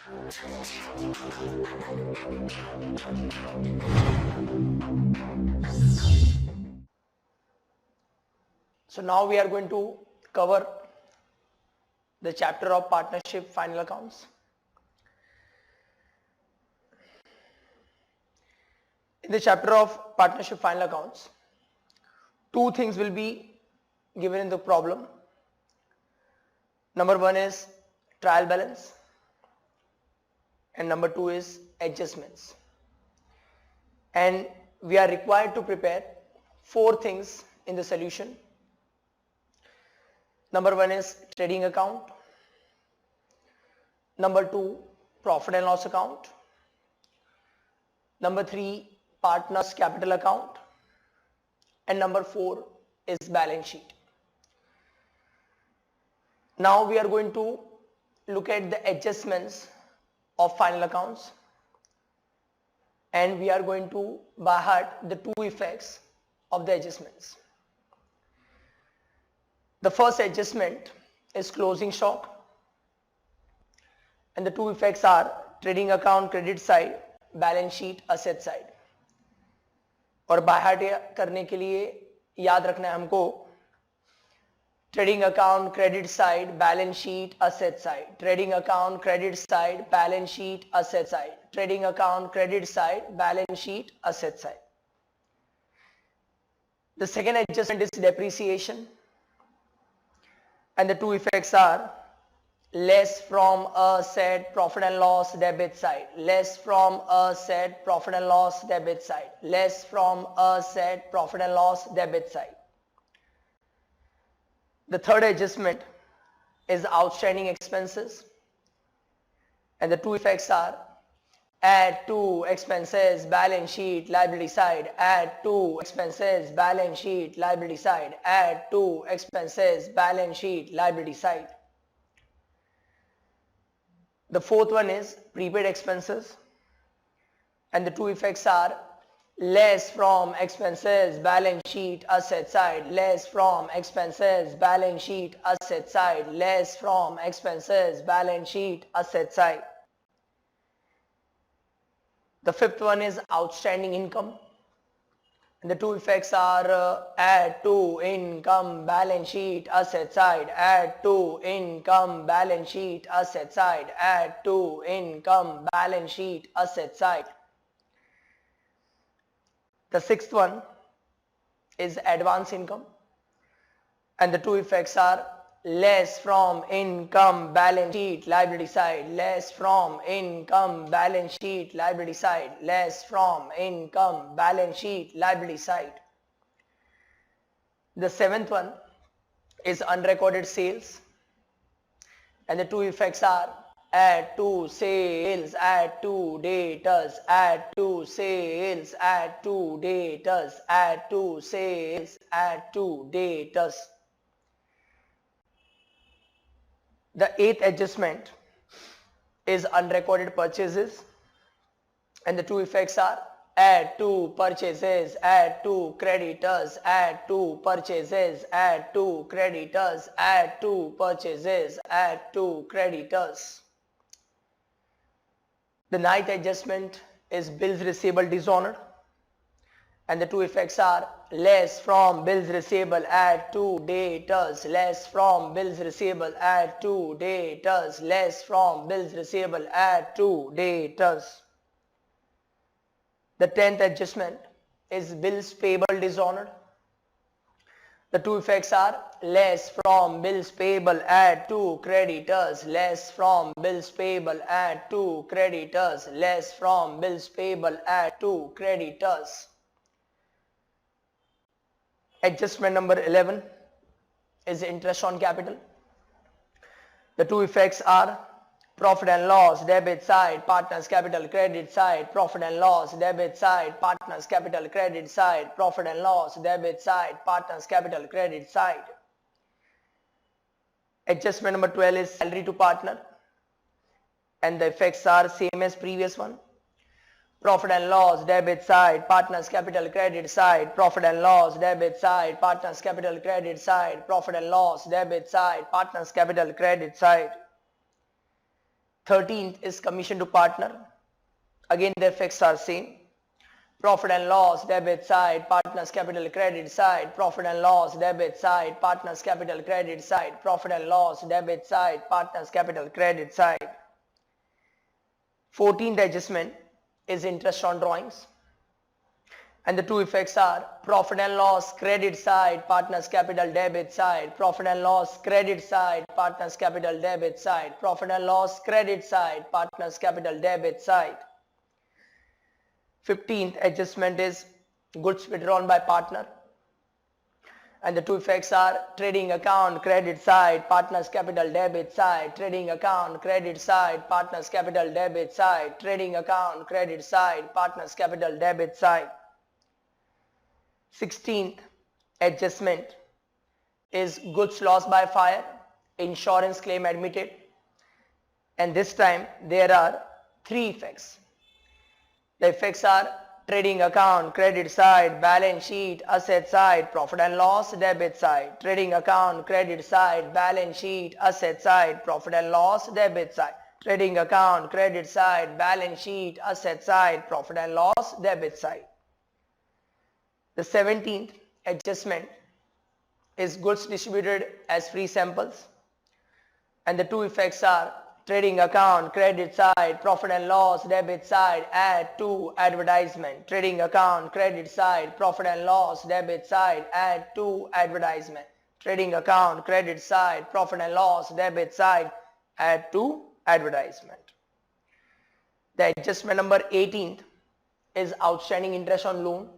So now we are going to cover the chapter of partnership final accounts. In the chapter of partnership final accounts, two things will be given in the problem. Number one is trial balance and number two is adjustments. And we are required to prepare four things in the solution. Number one is trading account. Number two, profit and loss account. Number three, partners capital account. And number four is balance sheet. Now we are going to look at the adjustments of final accounts, and we are going to by heart the two effects of the adjustments. The first adjustment is closing stock, and the two effects are trading account credit side, balance sheet asset side. और by heart करने के लिए याद रखना है हमको trading account credit side, balance sheet asset side, trading account credit side, balance sheet asset side, trading account credit side, balance sheet asset side. The second adjustment is depreciation, and the two effects are less from asset profit and loss debit side, less from asset profit and loss debit side, less from asset profit and loss debit side. The third adjustment is outstanding expenses, and the two effects are add to expenses balance sheet liability side, add to expenses balance sheet liability side, add to expenses balance sheet liability side. The fourth one is prepaid expenses, and the two effects are less from expenses balance sheet asset side, less from expenses balance sheet asset side, less from expenses balance sheet asset side. The fifth one is outstanding income, and the two effects are add to income balance sheet asset side, add to income balance sheet asset side, add to income balance sheet asset side. The sixth one is advance income, and the two effects are less from income balance sheet liability side, less from income balance sheet liability side, less from income balance sheet liability side. The seventh one is unrecorded sales, and the two effects are add to sales, add to debtors, add to sales, add to debtors, add to sales, add to debtors. The eighth adjustment is unrecorded purchases, and the two effects are add to purchases, add to creditors, add to purchases, add to creditors, add to purchases, add to creditors. The ninth adjustment is bills receivable dishonored, and the two effects are less from bills receivable add to debtors, less from bills receivable add to debtors, less from bills receivable add to debtors. The 10th adjustment is bills payable dishonored. The two effects are less from bills payable add to creditors, less from bills payable add to creditors, less from bills payable add to creditors. Adjustment number 11 is interest on capital. The two effects are profit and loss debit side, partners capital credit side, profit and loss debit side, partners capital credit side, profit and loss debit side, partners capital credit side. Adjustment number 12 is salary to partner, and the effects are same as previous one. Profit and loss debit side, partners capital credit side, profit and loss debit side, partners capital credit side, profit and loss debit side, partners capital credit side. 13th is commission to partner. Again, the effects are same. Profit and loss, debit side, partners capital credit side, profit and loss, debit side, partners capital credit side, profit and loss, debit side, partners capital credit side. 14th adjustment is interest on drawings. And the two effects are profit and loss, credit side, partners capital debit side, profit and loss, credit side, partners capital debit side, profit and loss, credit side, partners capital debit side. 15th adjustment is goods withdrawn by partner. And the two effects are trading account, credit side, partners capital debit side, trading account, credit side, partners capital debit side, trading account, credit side, partners capital debit side. 16th adjustment is goods lost by fire, insurance claim admitted. And this time there are three effects. The effects are trading account, credit side, balance sheet, asset side, profit and loss, debit side. Trading account, credit side, balance sheet, asset side, profit and loss, debit side. Trading account, credit side, balance sheet, asset side, profit and loss, debit side. The 17th adjustment is goods distributed as free samples. And the two effects are trading account, credit side, profit and loss, debit side, add to advertisement. Trading account, credit side, profit and loss, debit side, add to advertisement. Trading account, credit side, profit and loss, debit side, add to advertisement. The adjustment number 18th is outstanding interest on loan.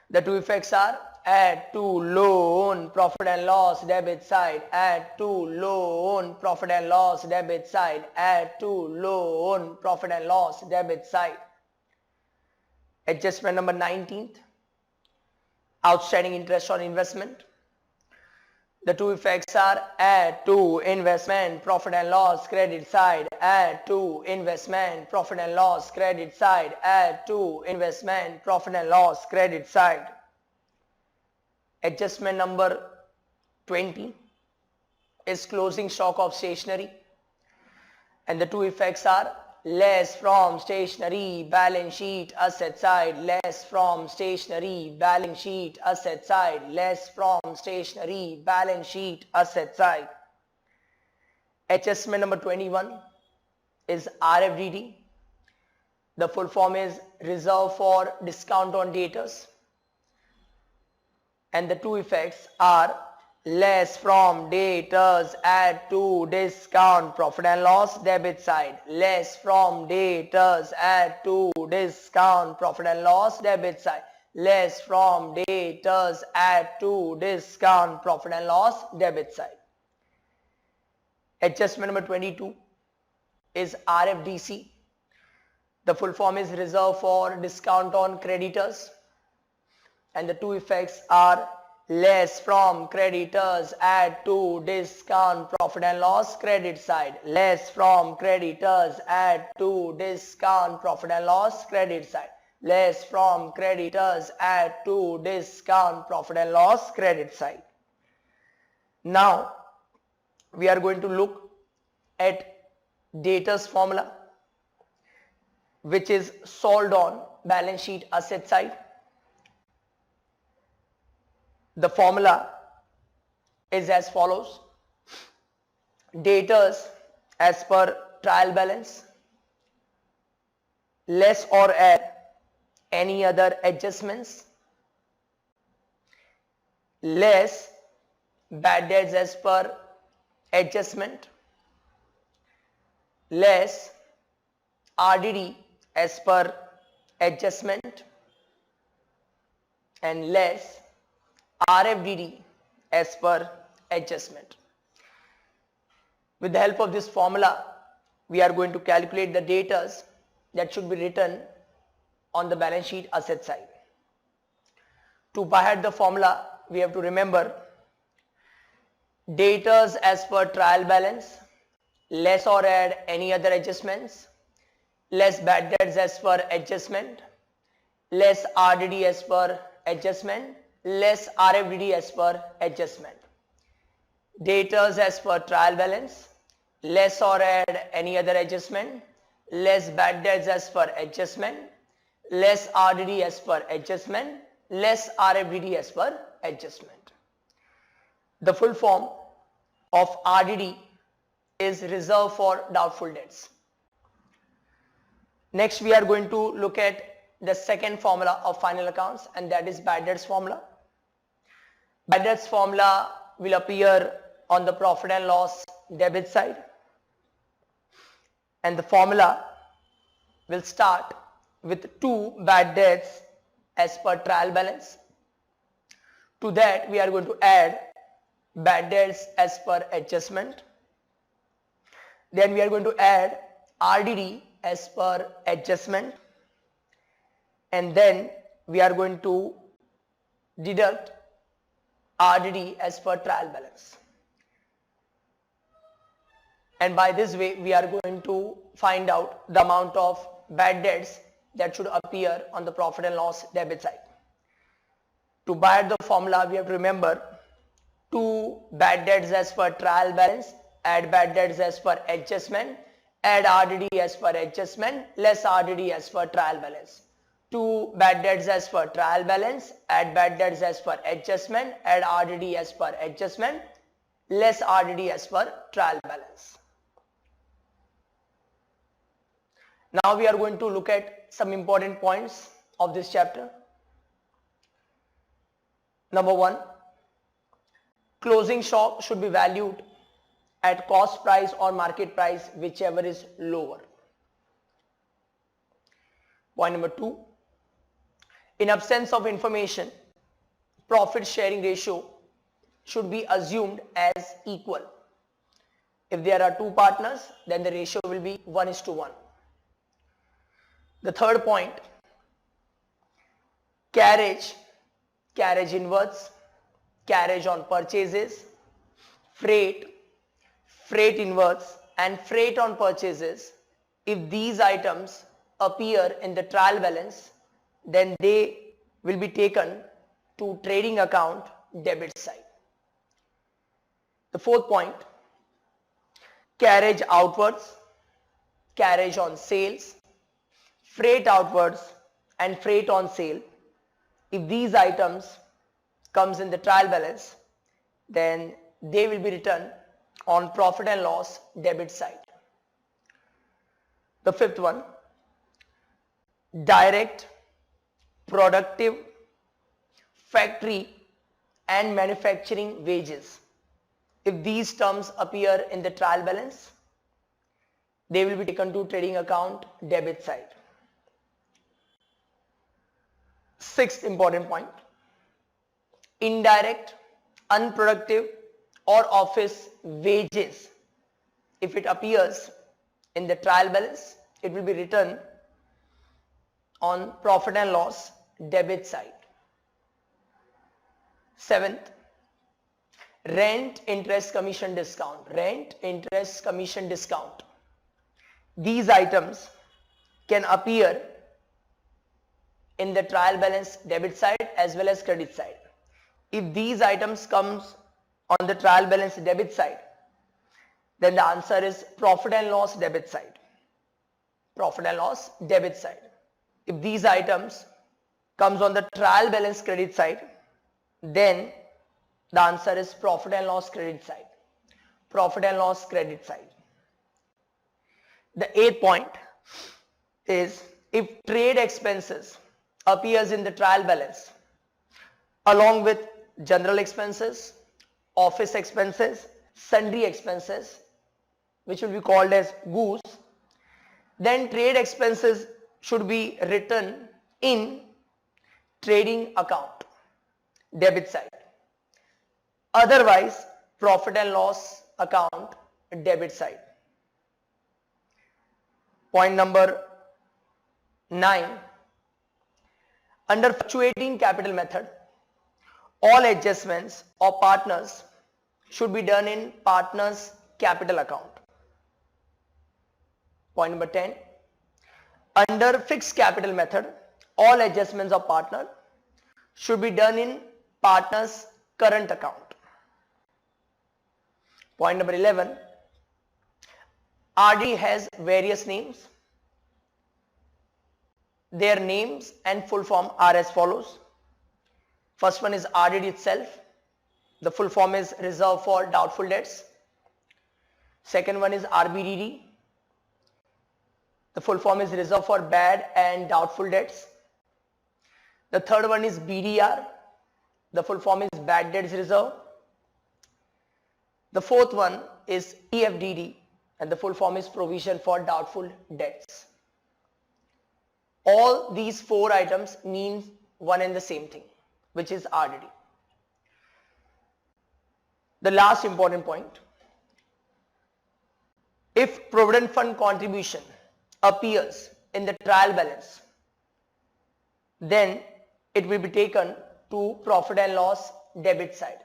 The two effects are add to loan, profit and loss, debit side, add to loan, profit and loss, debit side, add to loan, profit and loss, debit side. Adjustment number 19th, outstanding interest on investment. The two effects are add to investment, profit and loss, credit side, add to investment, profit and loss, credit side, add to investment, profit and loss, credit side. Adjustment number 20 is closing stock of stationery. And the two effects are less from stationery, balance sheet, asset side, less from stationery, balance sheet, asset side, less from stationery, balance sheet, asset side. Adjustment number 21 is RFDD. The full form is Reserve for Discount on Debtors. And the two effects are less from debtors, add to discount, profit and loss, debit side. Less from debtors, add to discount, profit and loss, debit side. Less from debtors, add to discount, profit and loss, debit side. Adjustment number 22 is RFDC. The full form is Reserve for Discount on Creditors. And the two effects are less from creditors, add to discount, profit and loss, credit side. Less from creditors, add to discount, profit and loss, credit side. Less from creditors, add to discount, profit and loss, credit side. Now we are going to look at Debtors Formula, which is solved on balance sheet asset side. The formula is as follows. Debtors as per trial balance, less or add any other adjustments, less bad debts as per adjustment, less RDD as per adjustment, and less RFDD as per adjustment. With the help of this formula, we are going to calculate the debtors that should be written on the balance sheet asset side. To by heart the formula, we have to remember debtors as per trial balance, less or add any other adjustments, less bad debts as per adjustment, less RDD as per adjustment, less RFDD as per adjustment. Debtors as per trial balance, less or add any other adjustment, less bad debts as per adjustment, less RDD as per adjustment, less RFDD as per adjustment. The full form of RDD is reserve for doubtful debts. Next, we are going to look at the second formula of final accounts, and that is bad debts formula. Bad debts formula will appear on the profit and loss debit side, and the formula will start with 2 bad debts as per trial balance. To that, we are going to add bad debts as per adjustment. Then we are going to add RDD as per adjustment, and then we are going to deduct RDD as per trial balance. And by this way, we are going to find out the amount of bad debts that should appear on the profit and loss debit side. To buy at the formula, we have to remember 2 bad debts as per trial balance, add bad debts as per adjustment, add RDD as per adjustment, less RDD as per trial balance. 2 bad debts as per trial balance, add bad debts as per adjustment, add RDD as per adjustment, less RDD as per trial balance. Now we are going to look at some important points of this chapter. Number 1, closing stock should be valued at cost price or market price, whichever is lower. Point number 2, in absence of information, profit sharing ratio should be assumed as equal. If there are 2 partners, then the ratio will be 1:1. The third point, carriage inwards, carriage on purchases, freight inwards, and freight on purchases. If these items appear in the trial balance, then they will be taken to trading account debit side. The fourth point, carriage outwards, carriage on sales, freight outwards, and freight on sale. If these items comes in the trial balance, then they will be written on profit and loss debit side. The fifth one, direct, productive, factory and manufacturing wages. If these terms appear in the trial balance, they will be taken to trading account debit side. Sixth important point, indirect, unproductive or office wages. If it appears in the trial balance, it will be written on profit and loss debit side. Seventh, rent, interest, commission, discount. Rent, interest, commission, discount. These items can appear in the trial balance debit side as well as credit side. If these items comes on the trial balance debit side, then the answer is profit and loss debit side. Profit and loss debit side. If these items comes on the trial balance credit side, then the answer is profit and loss credit side. Profit and loss credit side. The eighth point is, if trade expenses appears in the trial balance along with general expenses, office expenses, sundry expenses, which will be called as goose, then trade expenses should be written in trading account debit side. Otherwise, profit and loss account debit side. Point number 9, under fluctuating capital method, all adjustments of partners should be done in partners capital account. Point number 10, under fixed capital method, all adjustments of partner should be done in partners current account. Point number 11, RD has various names. Their names and full form are as follows. First one is RDD itself. The full form is Reserve for Doubtful Debts. Second one is RBDD. The full form is Reserve for Bad and Doubtful Debts. The third one is BDR. The full form is Bad Debts Reserve. The fourth one is PFDD, and the full form is Provision for Doubtful Debts. All these four items mean one and the same thing, which is RDD. The last important point, if Provident Fund contribution appears in the trial balance, then it will be taken to profit and loss debit side.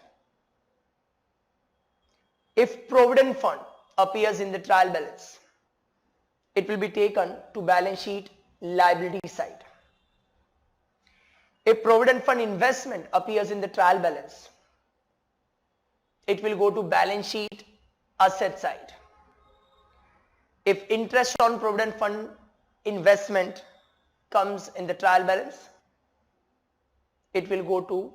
If Provident Fund appears in the trial balance, it will be taken to balance sheet liability side. If Provident Fund investment appears in the trial balance, it will go to balance sheet asset side. If interest on Provident Fund investment comes in the trial balance, it will go to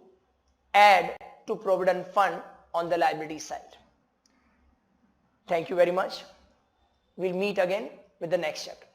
add to Provident Fund on the liability side. Thank you very much. We'll meet again with the next chapter.